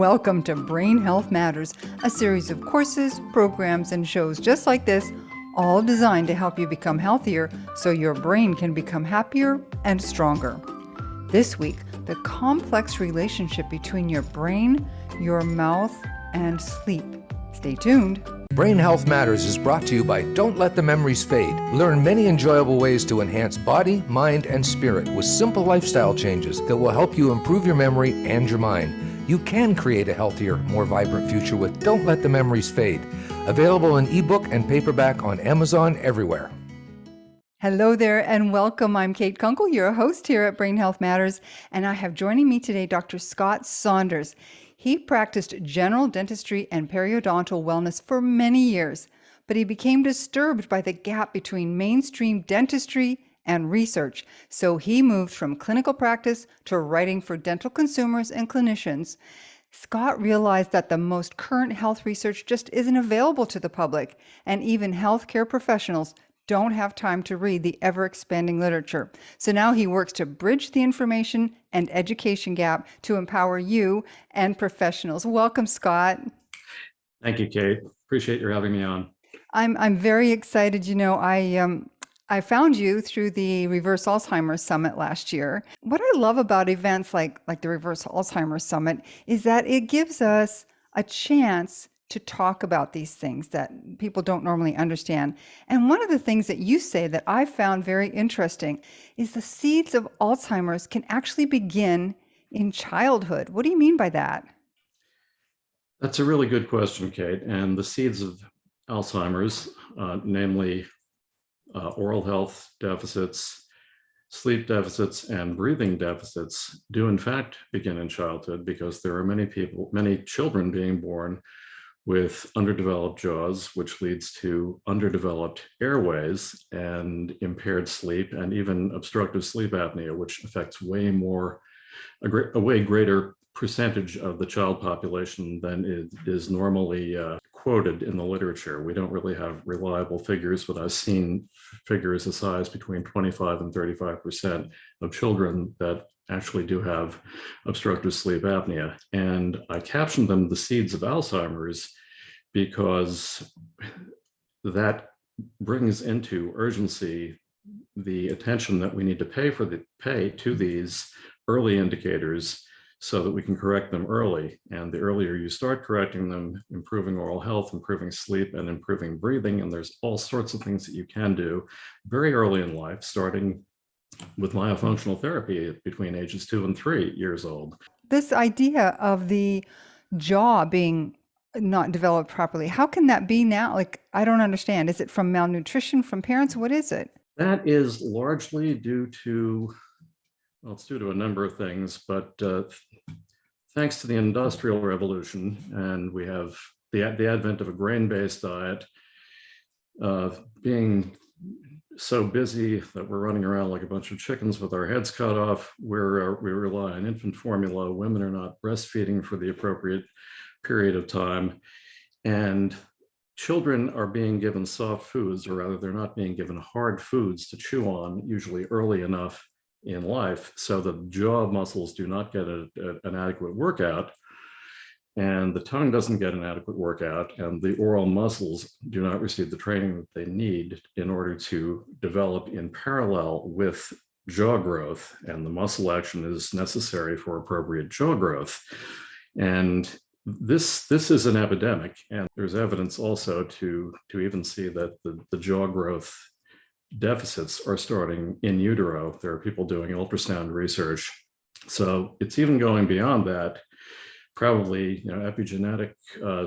Welcome to Brain Health Matters, a series of courses, programs, and shows just like this, all designed to help you become healthier so your brain can become happier and stronger. This week, the complex relationship between your brain, your mouth, and sleep. Stay tuned. Brain Health Matters is brought to you by Don't Let the Memories Fade. Learn many enjoyable ways to enhance body, mind, and spirit with simple lifestyle changes that will help you improve your memory and your mind. You can create a healthier, more vibrant future with Don't Let the Memories Fade. Available in ebook and paperback on Amazon everywhere. Hello there and welcome. I'm Kate Kunkel, your host here at Brain Health Matters, and I have joining me today Dr. Scott Saunders. He practiced general dentistry and periodontal wellness for many years, but he became disturbed by the gap between mainstream dentistry and research. So he moved from clinical practice to writing for dental consumers and clinicians. Scott realized that the most current health research just isn't available to the public, and even healthcare professionals don't have time to read the ever-expanding literature. So now he works to bridge the information and education gap to empower you and professionals. Welcome, Scott. Thank you, Kate. Appreciate your having me on. I'm very excited. You know, I found you through the Reverse Alzheimer's Summit last year. What I love about events like the Reverse Alzheimer's Summit is that it gives us a chance to talk about these things that people don't normally understand. And one of the things that you say that I found very interesting is the seeds of Alzheimer's can actually begin in childhood. What do you mean by that? That's a really good question, Kate. And the seeds of Alzheimer's, namely oral health deficits, sleep deficits, and breathing deficits, do in fact begin in childhood because there are many children being born with underdeveloped jaws, which leads to underdeveloped airways and impaired sleep, and even obstructive sleep apnea, which affects a way greater percentage of the child population than is normally quoted in the literature. We don't really have reliable figures, but I've seen figures as high as between 25 and 35% of children that actually do have obstructive sleep apnea. And I captioned them the seeds of Alzheimer's because that brings into urgency the attention that we need to pay to these early indicators so that we can correct them early. And the earlier you start correcting them, improving oral health, improving sleep, and improving breathing, and there's all sorts of things that you can do very early in life, starting with myofunctional therapy between ages 2 and 3 years old. This idea of the jaw being not developed properly, how can that be now? Like, I don't understand. Is it from malnutrition from parents? What is it? That is largely due to, well, it's due to a number of things, but thanks to the Industrial Revolution, and we have the advent of a grain-based diet, being so busy that we're running around like a bunch of chickens with our heads cut off. We rely on infant formula. Women are not breastfeeding for the appropriate period of time. And children are being given soft foods, or rather they're not being given hard foods to chew on, usually early enough in life, so the jaw muscles do not get an adequate workout, and the tongue doesn't get an adequate workout, and the oral muscles do not receive the training that they need in order to develop in parallel with jaw growth, and the muscle action is necessary for appropriate jaw growth. And this is an epidemic, and there's evidence also to even see that the jaw growth deficits are starting in utero. There are people doing ultrasound research. So it's even going beyond that, probably epigenetic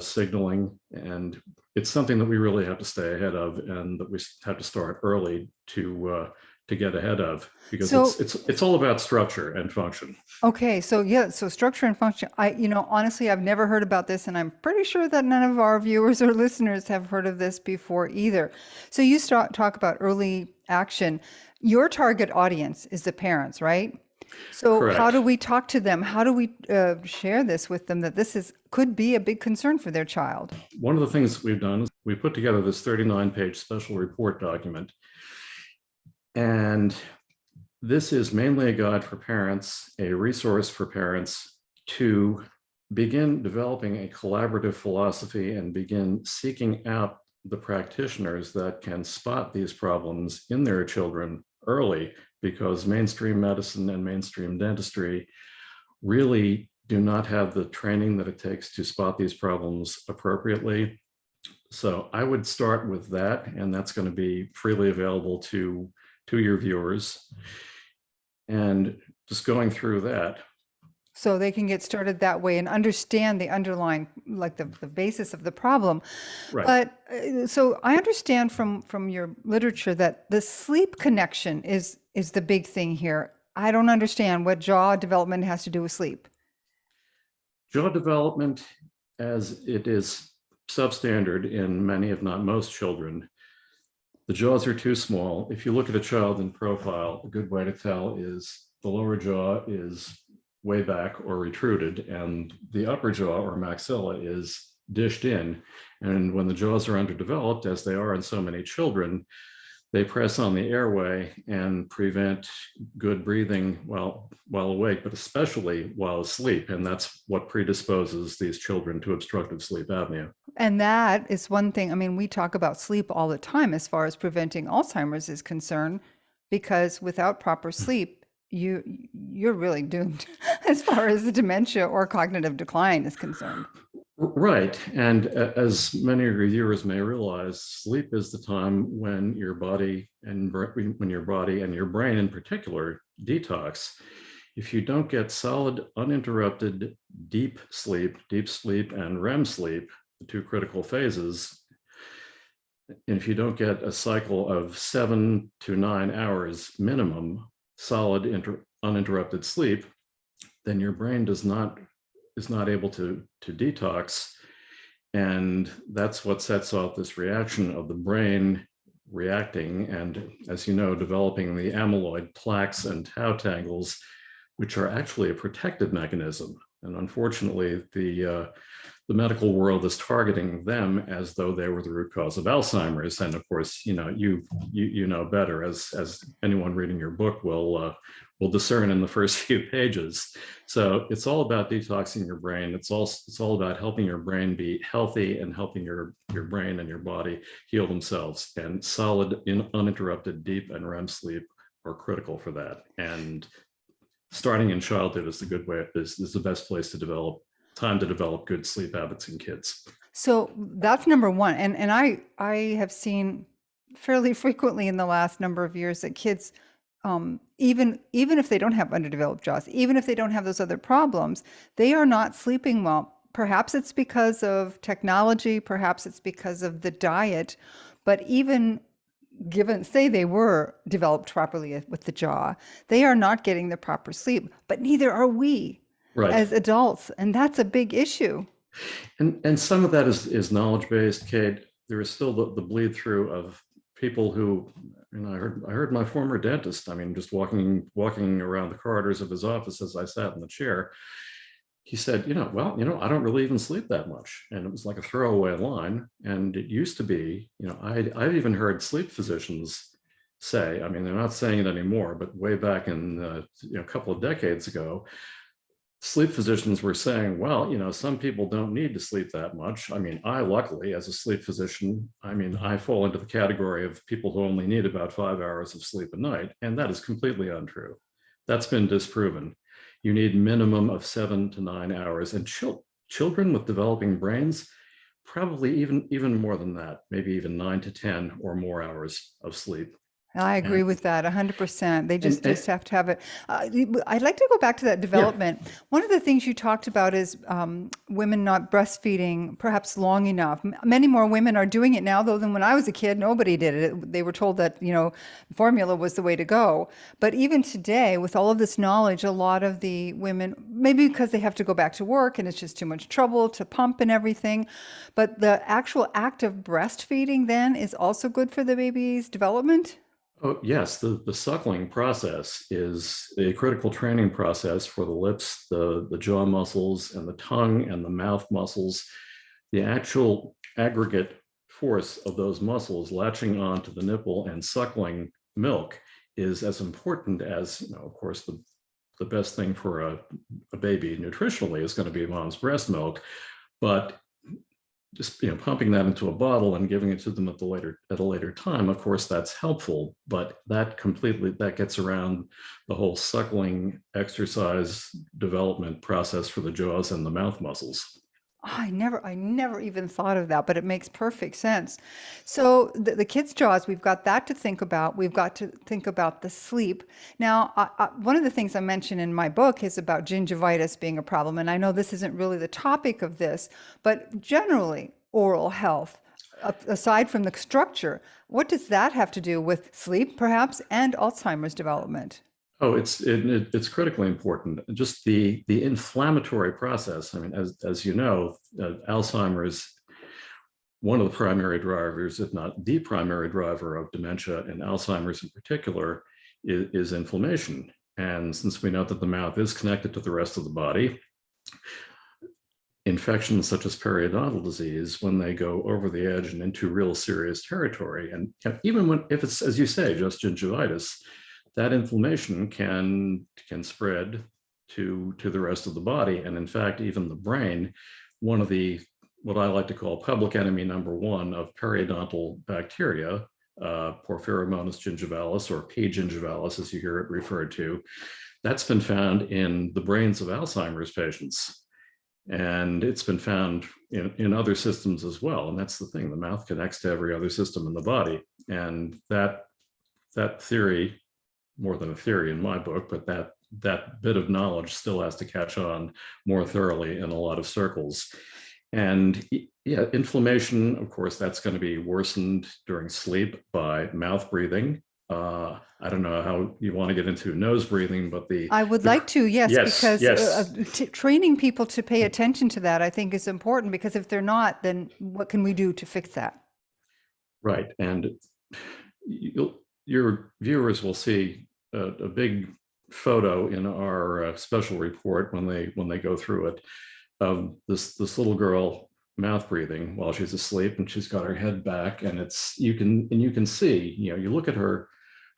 signaling, and it's something that we really have to stay ahead of, and that we have to start early to get ahead of, because it's all about structure and function. Okay, so structure and function. Honestly, I've never heard about this, and I'm pretty sure that none of our viewers or listeners have heard of this before either. So you talk about early action. Your target audience is the parents, right? So Correct. How do we talk to them? How do we share this with them, that this could be a big concern for their child? One of the things that we've done is we put together this 39-page special report document. And this is mainly a guide for parents, a resource for parents to begin developing a collaborative philosophy and begin seeking out the practitioners that can spot these problems in their children early, because mainstream medicine and mainstream dentistry really do not have the training that it takes to spot these problems appropriately. So I would start with that, and that's going to be freely available to your viewers. And just going through that. So they can get started that way and understand the underlying, like the basis of the problem. Right. But so I understand from your literature that the sleep connection is the big thing here. I don't understand what jaw development has to do with sleep. Jaw development, as it is substandard in many, if not most children, the jaws are too small. If you look at a child in profile, a good way to tell is the lower jaw is way back or retruded, and the upper jaw or maxilla is dished in. And when the jaws are underdeveloped, as they are in so many children, they press on the airway and prevent good breathing while awake, but especially while asleep. And that's what predisposes these children to obstructive sleep apnea. And that is one thing. I mean, we talk about sleep all the time as far as preventing Alzheimer's is concerned, because without proper sleep, you're really doomed as far as the dementia or cognitive decline is concerned. Right. And as many reviewers may realize, sleep is the time when your body and your brain in particular detox. If you don't get solid, uninterrupted, deep sleep and REM sleep, the two critical phases, and if you don't get a cycle of 7 to 9 hours minimum solid uninterrupted sleep, then your brain is not able to detox. And that's what sets off this reaction of the brain reacting and, as you know, developing the amyloid plaques and tau tangles, which are actually a protective mechanism. And unfortunately, the medical world is targeting them as though they were the root cause of Alzheimer's. And of course, you know better, as anyone reading your book will discern in the first few pages. So it's all about detoxing your brain. It's all about helping your brain be healthy and helping your brain and your body heal themselves. And solid, uninterrupted, deep and REM sleep are critical for that. And starting in childhood is the best place to develop good sleep habits in kids. So that's number one. And I have seen fairly frequently in the last number of years that kids, even if they don't have underdeveloped jaws, even if they don't have those other problems, they are not sleeping well. Perhaps it's because of technology, perhaps it's because of the diet, but even given, say they were developed properly with the jaw, they are not getting the proper sleep, but neither are we. Right. As adults, and that's a big issue. And some of that is knowledge-based, Kate. There is still the bleed through of people who, I heard my former dentist, just walking around the corridors of his office as I sat in the chair, he said, I don't really even sleep that much. And it was like a throwaway line. And it used to be, I've even heard sleep physicians say, they're not saying it anymore, but way back in a couple of decades ago, sleep physicians were saying, well, some people don't need to sleep that much. I luckily, as a sleep physician, I fall into the category of people who only need about 5 hours of sleep a night. And that is completely untrue. That's been disproven. You need minimum of 7 to 9 hours. And children with developing brains, probably even more than that, maybe even 9 to 10 or more hours of sleep. I agree with that 100%. They just have to have it. I'd like to go back to that development. Yeah. One of the things you talked about is women not breastfeeding perhaps long enough. Many more women are doing it now, though, than when I was a kid. Nobody did it. They were told that, formula was the way to go. But even today, with all of this knowledge, a lot of the women, maybe because they have to go back to work and it's just too much trouble to pump and everything, but the actual act of breastfeeding then is also good for the baby's development? Oh, yes, the suckling process is a critical training process for the lips, the jaw muscles, and the tongue and the mouth muscles. The actual aggregate force of those muscles latching onto the nipple and suckling milk is as important as, of course, the best thing for a baby nutritionally is going to be mom's breast milk, but just pumping that into a bottle and giving it to them at a later time, of course that's helpful, but that gets around the whole suckling exercise development process for the jaws and the mouth muscles. I never even thought of that, but it makes perfect sense. So the kids' jaws, we've got that to think about. We've got to think about the sleep. Now, one of the things I mentioned in my book is about gingivitis being a problem. And I know this isn't really the topic of this, but generally, oral health, aside from the structure, what does that have to do with sleep, perhaps, and Alzheimer's development? Oh, it's critically important. Just the inflammatory process. I mean, as you know, Alzheimer's, one of the primary drivers, if not the primary driver of dementia and Alzheimer's in particular, is inflammation. And since we know that the mouth is connected to the rest of the body, infections such as periodontal disease, when they go over the edge and into real serious territory, and even if it's, as you say, just gingivitis, that inflammation can spread to the rest of the body. And in fact, even the brain, one of the, what I like to call public enemy number one of periodontal bacteria, Porphyromonas gingivalis, or P. gingivalis, as you hear it referred to, that's been found in the brains of Alzheimer's patients. And it's been found in other systems as well. And that's the thing, the mouth connects to every other system in the body. And that theory, more than a theory in my book, but that bit of knowledge still has to catch on more thoroughly in a lot of circles. And yeah, inflammation, of course, that's going to be worsened during sleep by mouth breathing. I don't know how you want to get into nose breathing, but I would like to, yes, yes, because yes, training people to pay attention to that, I think, is important, because if they're not, then what can we do to fix that? right. And your viewers will see a big photo in our special report when they go through it of this little girl mouth breathing while she's asleep, and she's got her head back, and you can see, you look at her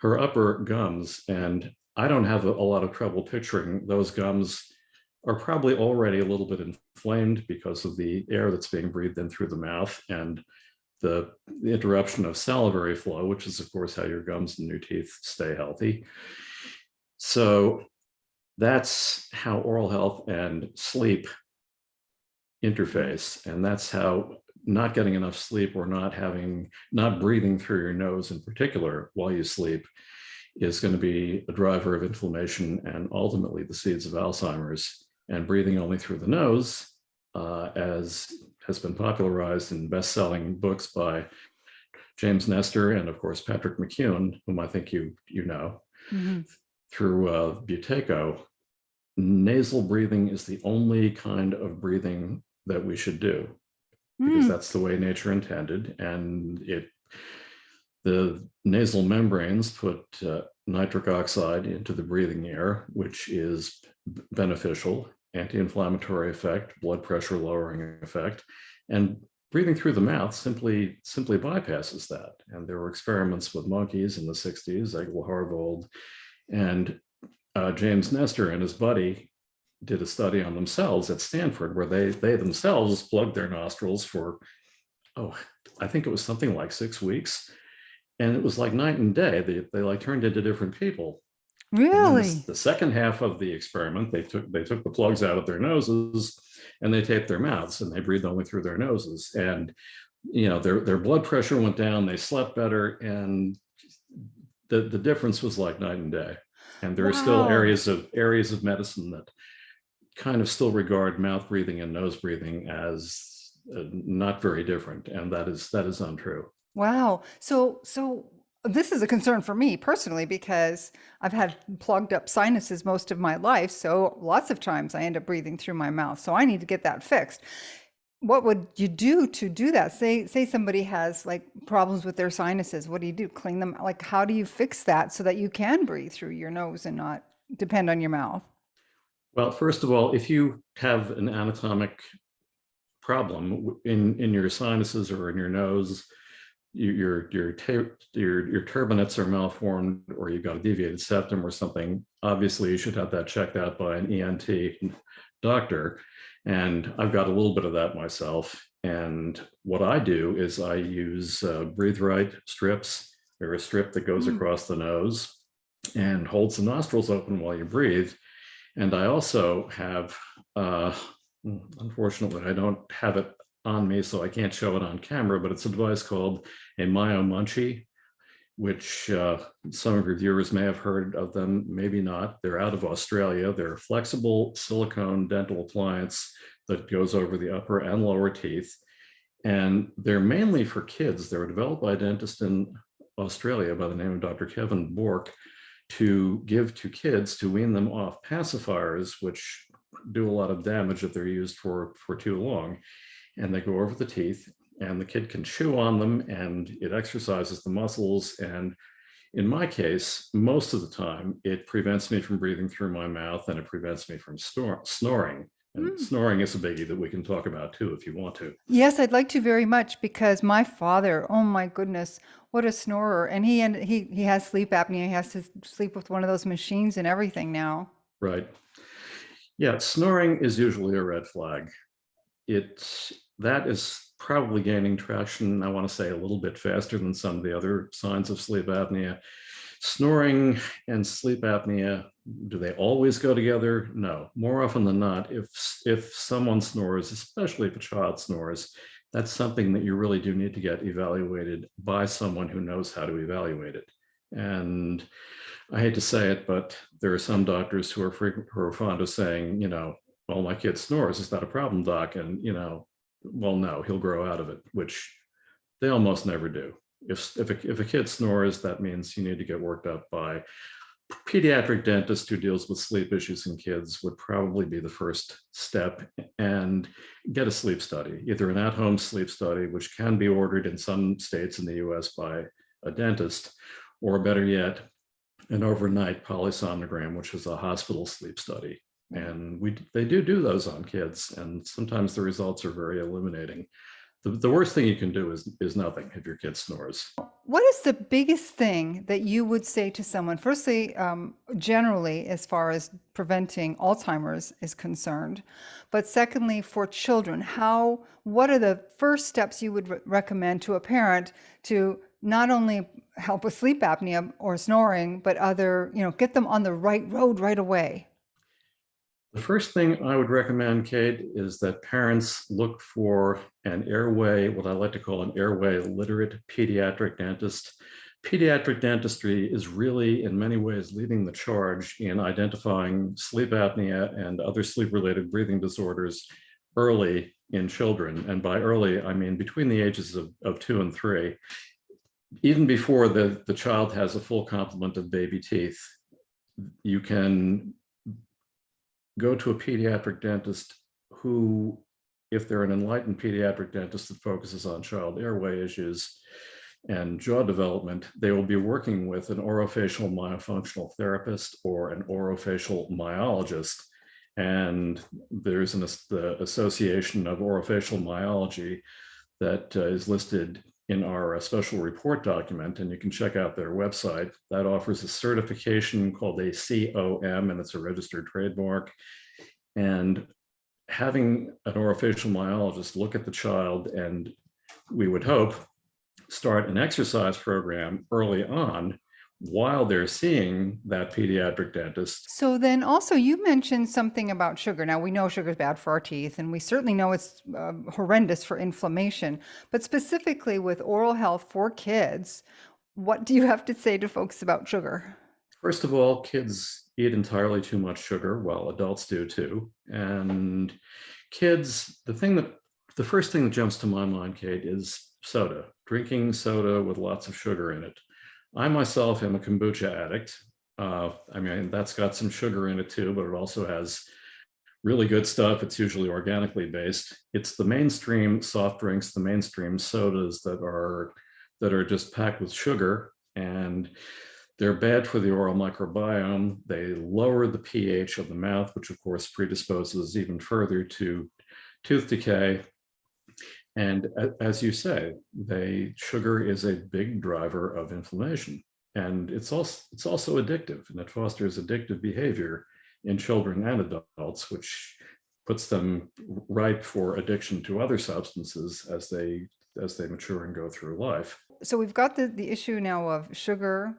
upper gums, and I don't have a lot of trouble picturing those gums are probably already a little bit inflamed because of the air that's being breathed in through the mouth and the interruption of salivary flow, which is of course how your gums and your teeth stay healthy. So that's how oral health and sleep interface. And that's how not getting enough sleep, or not breathing through your nose in particular while you sleep, is going to be a driver of inflammation and ultimately the seeds of Alzheimer's. And breathing only through the nose, as has been popularized in best-selling books by James Nestor and of course Patrick McKeown, whom I think you know, through Buteyko, nasal breathing is the only kind of breathing that we should do, because that's the way nature intended. And the nasal membranes put nitric oxide into the breathing air, which is beneficial, anti-inflammatory effect, blood pressure lowering effect, and breathing through the mouth simply bypasses that. And there were experiments with monkeys in the 60s, Egil Harvold, and James Nestor and his buddy did a study on themselves at Stanford, where they themselves plugged their nostrils for, I think it was something like 6 weeks. And it was like night and day. They like turned into different people. And then Really? the second half of the experiment, they took the plugs out of their noses and they taped their mouths, and they breathed only through their noses. And their blood pressure went down, they slept better, and the difference was like night and day. And there are still Wow. areas of medicine that kind of still regard mouth breathing and nose breathing as not very different, and that is untrue. Wow. So this is a concern for me personally, because I've had plugged up sinuses most of my life. So lots of times I end up breathing through my mouth. So I need to get that fixed. What would you do to do that? Say somebody has like problems with their sinuses. What do you do? Clean them? Like, how do you fix that so that you can breathe through your nose and not depend on your mouth? Well, first of all, if you have an anatomic problem in your sinuses or in your nose, your turbinates are malformed, or you've got a deviated septum or something, obviously you should have that checked out by an ENT doctor. And I've got a little bit of that myself. And what I do is I use Breathe Right strips. They're a strip that goes across the nose and holds the nostrils open while you breathe. And I also have, unfortunately, I don't have it on me, so I can't show it on camera, but it's a device called a Munchie, which some of your viewers may have heard of them, maybe not. They're out of Australia. They're a flexible silicone dental appliance that goes over the upper and lower teeth. And they're mainly for kids. They were developed by a dentist in Australia by the name of Dr. Kevin Bork to give to kids to wean them off pacifiers, which do a lot of damage if they're used for too long. And they go over the teeth, and the kid can chew on them, and it exercises the muscles. And in my case, most of the time, it prevents me from breathing through my mouth, and it prevents me from snoring. And snoring is a biggie that we can talk about too, if you want to. Yes, I'd like to very much, because my father, oh my goodness, what a snorer. And he has sleep apnea. He has to sleep with one of those machines and everything now. Right. Yeah, snoring is usually a red flag. That is probably gaining traction, I want to say, a little bit faster than some of the other signs of sleep apnea. Snoring and sleep apnea, do they always go together? No. More often than not, if someone snores, especially if a child snores, that's something that you really do need to get evaluated by someone who knows how to evaluate it. And I hate to say it, but there are some doctors who are fond of saying, well, my kid snores, is that a problem, doc? And, well, no, he'll grow out of it, which they almost never do. If a kid snores, that means you need to get worked up by pediatric dentist who deals with sleep issues in kids would probably be the first step, and get a sleep study, either an at-home sleep study, which can be ordered in some states in the US by a dentist, or better yet, an overnight polysomnogram, which is a hospital sleep study. And they do those on kids, and sometimes the results are very illuminating. The worst thing you can do is nothing if your kid snores. What is the biggest thing that you would say to someone, firstly, generally, as far as preventing Alzheimer's is concerned, but secondly, for children, what are the first steps you would recommend to a parent to not only help with sleep apnea or snoring, but get them on the right road right away? The first thing I would recommend, Kate, is that parents look for what I like to call an airway literate pediatric dentist. Pediatric dentistry is really, in many ways, leading the charge in identifying sleep apnea and other sleep-related breathing disorders early in children. And by early, I mean between the ages of 2 and 3. Even before the child has a full complement of baby teeth, you can go to a pediatric dentist who, if they're an enlightened pediatric dentist that focuses on child airway issues and jaw development, they will be working with an orofacial myofunctional therapist or an orofacial myologist. And there's the Association of Orofacial Myology that is listed in our special report document, and you can check out their website. That offers a certification called a COM, and it's a registered trademark. And having an orofacial myologist look at the child, and we would hope start an exercise program early on while they're seeing that pediatric dentist. So then also you mentioned something about sugar. Now we know sugar is bad for our teeth, and we certainly know it's horrendous for inflammation, but specifically with oral health for kids, what do you have to say to folks about sugar? First of all, kids eat entirely too much sugar. Well, adults do too. And kids, the first thing that jumps to my mind, Kate, is soda. Drinking soda with lots of sugar in it. I myself am a kombucha addict. I mean, that's got some sugar in it too, but it also has really good stuff. It's usually organically based. It's the mainstream soft drinks, the mainstream sodas that are just packed with sugar, and they're bad for the oral microbiome. They lower the pH of the mouth, which of course predisposes even further to tooth decay. And as you say, sugar is a big driver of inflammation. And it's also addictive, and it fosters addictive behavior in children and adults, which puts them ripe for addiction to other substances as they mature and go through life. So we've got the issue now of sugar,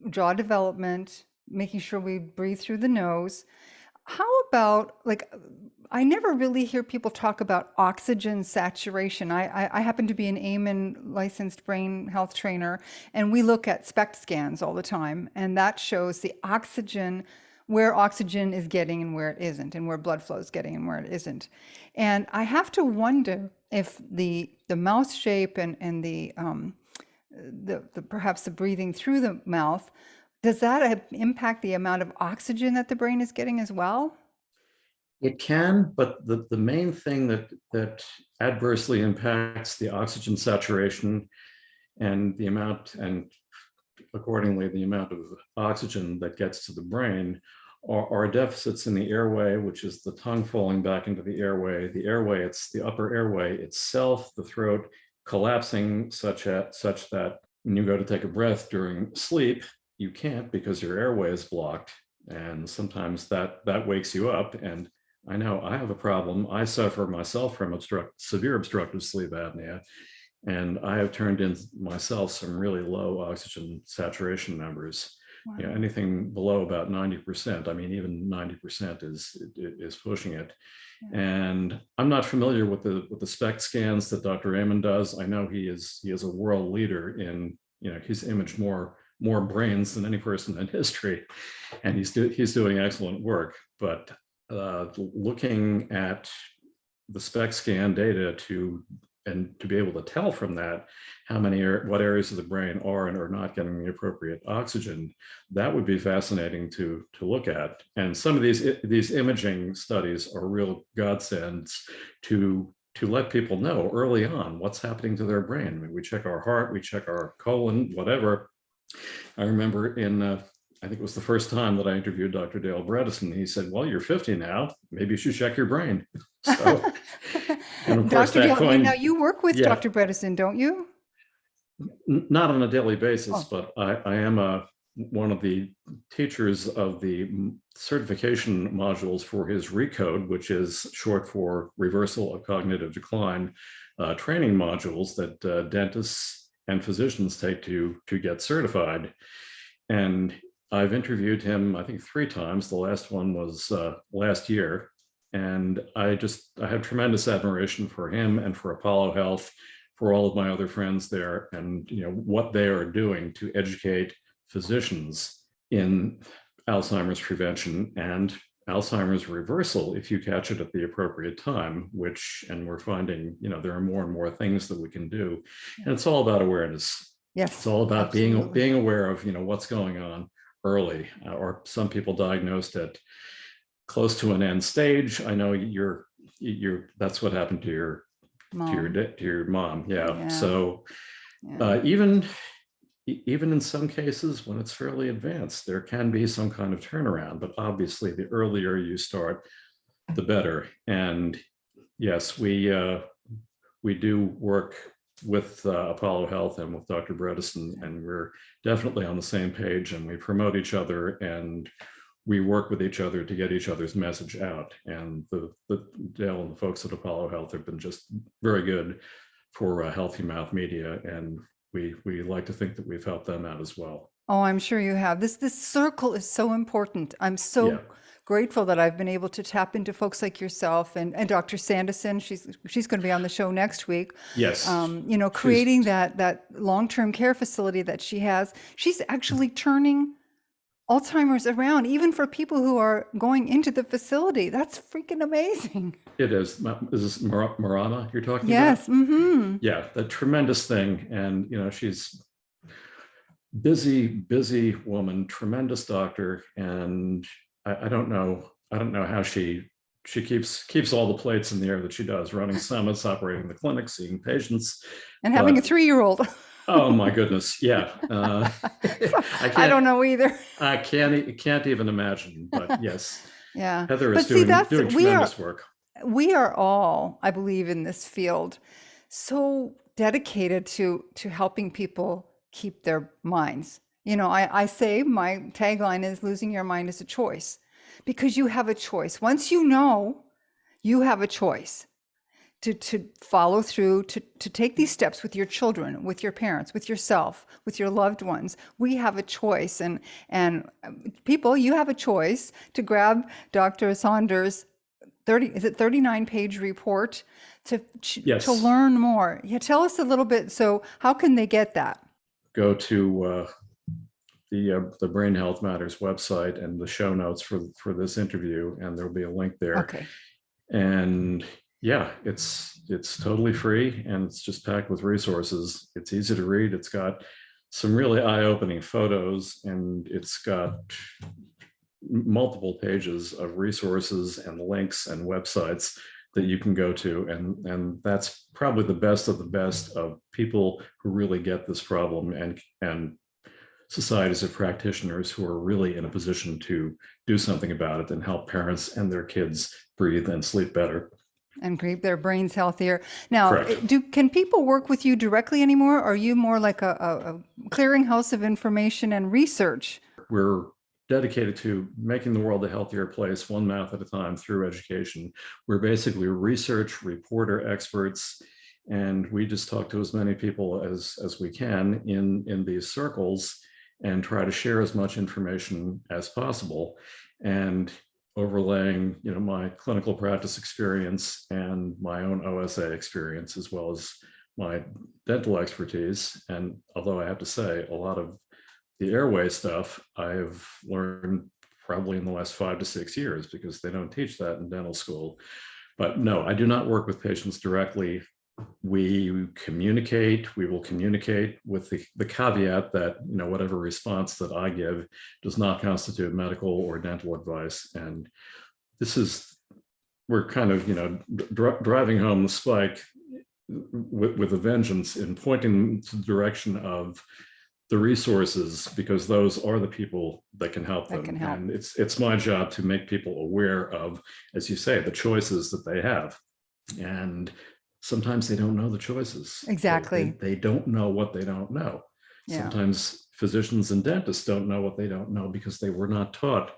jaw development, making sure we breathe through the nose. How about, like, I never really hear people talk about oxygen saturation. I happen to be an Amen licensed brain health trainer, and we look at SPECT scans all the time, and that shows the oxygen, where oxygen is getting and where it isn't, and where blood flow is getting and where it isn't. And I have to wonder if the mouth shape and the perhaps the breathing through the mouth, does that impact the amount of oxygen that the brain is getting as well? It can, but the main thing that adversely impacts the oxygen saturation and the amount, and accordingly the amount of oxygen that gets to the brain, are deficits in the airway, which is the tongue falling back into the airway. The airway, it's the upper airway itself, the throat collapsing such that when you go to take a breath during sleep, you can't because your airway is blocked. And sometimes that wakes you up. And I know I have a problem. I suffer myself from severe obstructive sleep apnea. And I have turned in myself some really low oxygen saturation numbers. Wow. You know, anything below about 90%. I mean, even 90% is pushing it. Yeah. And I'm not familiar with the SPECT scans that Dr. Amen does. I know he is a world leader in, he's imaged more brains than any person in history, and he's doing excellent work. But looking at the SPECT scan data to be able to tell from that what areas of the brain are and are not getting the appropriate oxygen, that would be fascinating to look at. And some of these imaging studies are real godsends to let people know early on what's happening to their brain. I mean, we check our heart, we check our colon, whatever. I remember I think it was the first time that I interviewed Dr. Dale Bredesen. He said, "Well, you're 50 now. Maybe you should check your brain." So, and of course, Dr. Dale, now you work with Dr. Bredesen, don't you? Not on a daily basis, but I am one of the teachers of the certification modules for his RECODE, which is short for Reversal of Cognitive Decline, training modules that dentists and physicians take to get certified. And I've interviewed him, I think, 3 times. The last one was last year. And I have tremendous admiration for him and for Apollo Health, for all of my other friends there, and what they are doing to educate physicians in Alzheimer's prevention and Alzheimer's reversal if you catch it at the appropriate time, and we're finding, there are more and more things that we can do. And it's all about awareness. Yes. It's all about being aware of, what's going on early, or some people diagnosed at close to an end stage. I know that's what happened to your mom. To your mom. Yeah. So even in some cases when it's fairly advanced, there can be some kind of turnaround, but obviously the earlier you start, the better. And yes, we do work with Apollo Health and with Dr. Bredesen, and we're definitely on the same page, and we promote each other and we work with each other to get each other's message out. And the Dale and the folks at Apollo Health have been just very good for Healthy Mouth Media, and we like to think that we've helped them out as well. Oh, I'm sure you have. This circle is so important. I'm so grateful that I've been able to tap into folks like yourself and Dr. Sanderson. She's going to be on the show next week. Yes. Creating that long-term care facility that she has. She's actually turning Alzheimer's around, even for people who are going into the facility. That's freaking amazing. It is. Is this Marana you're talking about? Yes. Mm-hmm. Yeah, a tremendous thing. And, she's busy woman, tremendous doctor. And I don't know how she keeps all the plates in the air that she does, running summits, operating the clinic, seeing patients. And having a 3-year-old. Oh my goodness, yeah. I don't know either. I can't even imagine, but yes. Yeah. Heather is doing tremendous work. We are all, I believe, in this field so dedicated to helping people keep their minds. I say my tagline is losing your mind is a choice because you have a choice. Once you know, you have a choice to follow through, to take these steps with your children, with your parents, with yourself, with your loved ones. We have a choice. And people, you have a choice to grab Dr. Saunders' 39-page report to Yes. learn more. Yeah, tell us a little bit. So how can they get that? Go to the Brain Health Matters website and the show notes for this interview, and there'll be a link there. Okay. And yeah, it's totally free, and it's just packed with resources. It's easy to read. It's got some really eye-opening photos, and it's got multiple pages of resources and links and websites that you can go to, and that's probably the best of the best of people who really get this problem, and societies of practitioners who are really in a position to do something about it and help parents and their kids breathe and sleep better. And keep their brains healthier. Now, Correct. can people work with you directly anymore? Or are you more like a clearinghouse of information and research? We're dedicated to making the world a healthier place, one mouth at a time, through education. We're basically research reporter experts, and we just talk to as many people as we can in these circles and try to share as much information as possible, and overlaying my clinical practice experience and my own OSA experience, as well as my dental expertise. And although I have to say, a lot of the airway stuff I've learned probably in the last 5 to 6 years, because they don't teach that in dental school. But no, I do not work with patients directly. We will communicate with the caveat that whatever response that I give does not constitute medical or dental advice. And we're kind of driving home the spike with a vengeance in pointing to the direction of the resources, because those are the people that can help them. And it's my job to make people aware of, as you say, the choices that they have. And sometimes they don't know the choices. Exactly. They don't know what they don't know. Yeah. Sometimes physicians and dentists don't know what they don't know because they were not taught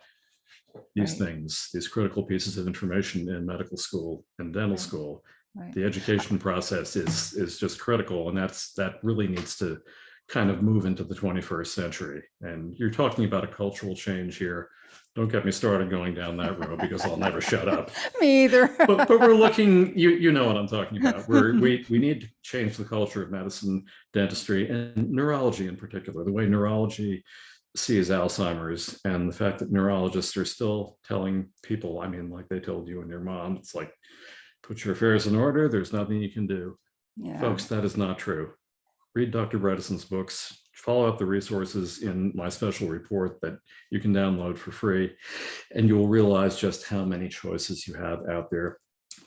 these things, these critical pieces of information in medical school and dental school. Right. The education process is just critical, and that really needs to kind of move into the 21st century. And you're talking about a cultural change here. Don't get me started going down that road, because I'll never shut up. Me either. but we're looking, you know what I'm talking about. We need to change the culture of medicine, dentistry, and neurology in particular. The way neurology sees Alzheimer's, and the fact that neurologists are still telling people, like they told you and your mom, it's like, put your affairs in order, there's nothing you can do. Yeah. Folks, that is not true. Read Dr. Bredesen's books, follow up the resources in my special report that you can download for free, and you'll realize just how many choices you have out there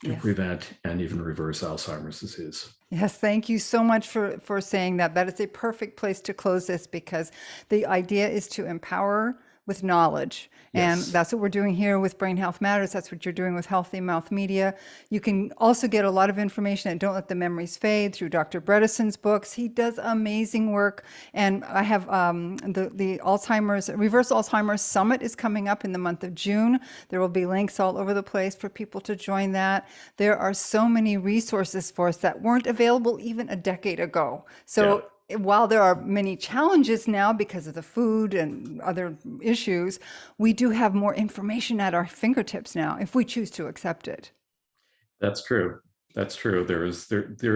to prevent and even reverse Alzheimer's disease. Yes, thank you so much for saying that. That is a perfect place to close this, because the idea is to empower with knowledge. And that's what we're doing here with Brain Health Matters. That's what you're doing with Healthy Mouth Media. You can also get a lot of information at Don't Let the Memories Fade through Dr. Bredesen's books. He does amazing work. And I have the Alzheimer's, Reverse Alzheimer's Summit is coming up in the month of June. There will be links all over the place for people to join that. There are so many resources for us that weren't available even a decade ago. So while there are many challenges now because of the food and other issues, we do have more information at our fingertips now if we choose to accept it. That's true. That's true. There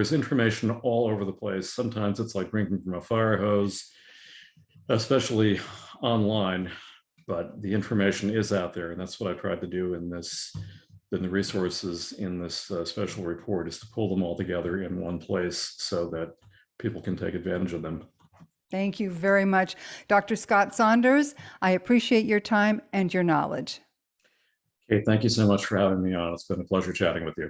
is information all over the place. Sometimes it's like drinking from a fire hose, especially online, but the information is out there. And that's what I tried to do in the resources in this special report, is to pull them all together in one place so that people can take advantage of them. Thank you very much, Dr. Scott Saunders. I appreciate your time and your knowledge. Okay, thank you so much for having me on. It's been a pleasure chatting with you.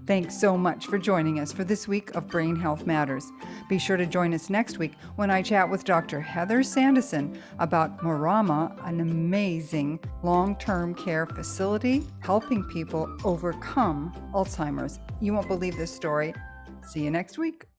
Thanks so much for joining us for this week of Brain Health Matters. Be sure to join us next week when I chat with Dr. Heather Sandison about Marama, an amazing long-term care facility helping people overcome Alzheimer's. You won't believe this story. See you next week.